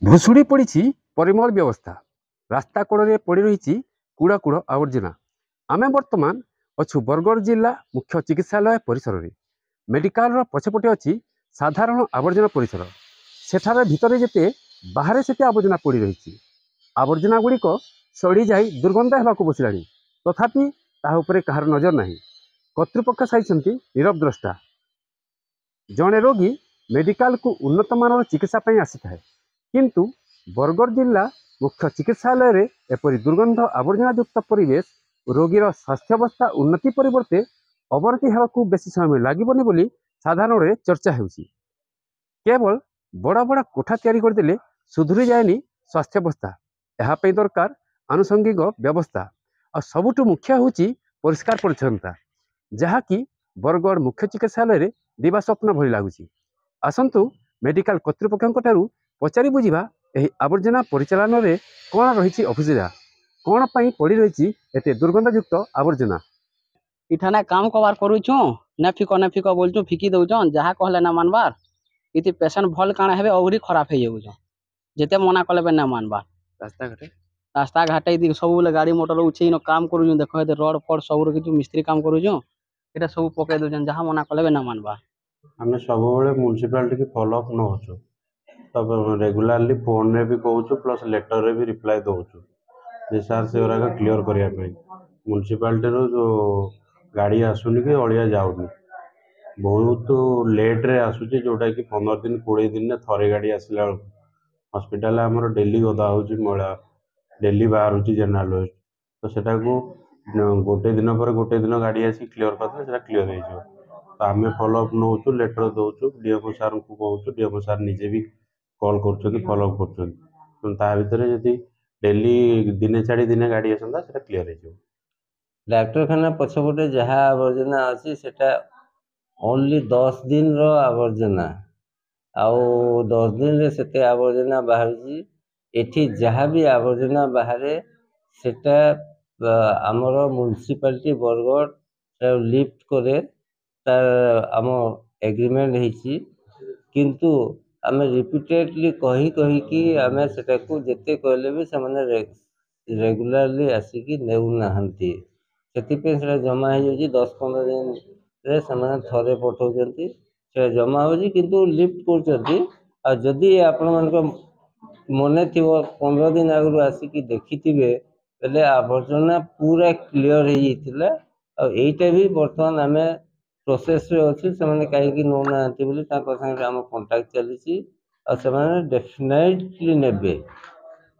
भुशुड़ी पड़ी परिमल व्यवस्था रास्ता कड़े पड़ रही कूड़ा कूड़ आवर्जना। आमे बर्तमान अच्छु बरगढ़ जिला मुख्य चिकित्सालय परिसर में मेडिकल पछपटे अच्छी साधारण आवर्जना परिसर। सेठारे भितर जेते बाहर से आवर्जना पड़ रही आवर्जना गुड़िक सड़ी जाई दुर्गंध होगा बसला तथापि ताहा कहार नजर ना। कर्तृपक्ष साइंती नीरव द्रष्टा। जड़े रोगी मेडिकल को उन्नत मानर चिकित्सा आसी था किंतु बरगढ़ जिला मुख्य चिकित्सालय रे एपरी दुर्गंध आवर्जनायुक्त परिवेश रोगीर स्वास्थ्यावस्था उन्नति परिवर्ते अवनति होगा बेसी समय लगभग बोली साधारण चर्चा होउछि। केवल बड़ा बड़ा कोठा तैयारी करदेले सुधुरी जाएनी स्वास्थ्यावस्था। यहाँ दरकार आनुषंगिक व्यवस्था और सबुठु मुख्य होउछि परिष्कार परिच्छन्नता जहाँकि बरगढ़ मुख्य चिकित्सालय रे दिवा स्वप्न भली लगुच। आसतु मेडिकल कर्तृपक्ष पचारि बुझा यही आवर्जना परिचालन में कौन रही अफुविधा कौन पड़ रही एते दुर्गंधयुक्त आवर्जना। इठाने काम कबार करूँ ना फिक बोलचु फिकी दौन जहाँ कहले ना मानबार इति पेसेंट भल काण हे अवरी खराब हो जाऊँ जिते मना कले ना मानबार। रास्ता घाटे सब बोले गाड़ी मोटर उछे काम करूँ देख रड फड सब रखी मिस्त्री काम करूँ ये सब पकई दौन जहाँ मना कले ना मानबार। आम सब म्यूनिसिपालिटी की फॉलोअप नौ तब रेगुलारली फोन रे भी कहूँ प्लस लेटर रे भी रिप्लाई दौचु जे सार से क्लीयर करने म्यूनिसिपालिटी जो गाड़ी आसुनी कि अलिया जाऊनी बहुत लेट रे आसूची जोटा कि 15 दिन 20 दिन में थरे गाड़ी आसला हॉस्पिटल आमर डेली गदा हो मैला डेली बाहर जेनराल वेस्ट तो सेटा को गोटे दिन पर गोटे दिन गाड़ी आसी क्लीयर करते क्लीयर हो तो आम फॉलोअप नौ लेटर दौचु डीएमओ सार को कहूँ डीएमओ सार निजे भी कॉल कर फॉलोअप कर डेली दिने छाड़ी दिने गाड़ी आसता से क्लीयर हो। डाक्तरखाना पछपटे जहाँ आवर्जना अच्छी सेटा ओनली 10 दिन रो आवर्जना आउ 10 दिन रे सेते आवर्जना बाहर एठी जहाँ भी आवर्जना बाहर सेटा आमर म्यूनिसिपालिटी बरगढ़ लिफ्ट करे तार आम एग्रीमेंट होती किंतु आम रिपीटेडली कही कही कि आम सेटा को जेते कहले भी से रेगुलारली आसिकी नेउना से जमा हो 10-15 दिन रे से थरे पठाउछंती से जमा हो किंतु लिफ्ट कर जदि आपण मन मन थी 15 दिन आगु आसिकी देखिथिबे पहले आवर्जना पूरा क्लीयर हो जाता यहीटा भी बर्तमान आम प्रोसेस रे अच्छी से कहीं नौना आम कंटाक्ट चली डेफिनेटली नेबे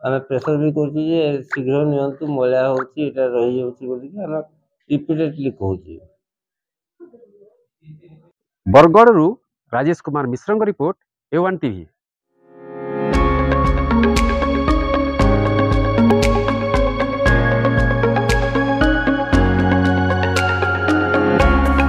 आम प्रेसर भी कर शीघ्र नियंतु मैला होची रही जाऊँ रिपीटेडली कहूँ। Bargarh Rajesh Kumar Mishra report A1 TV।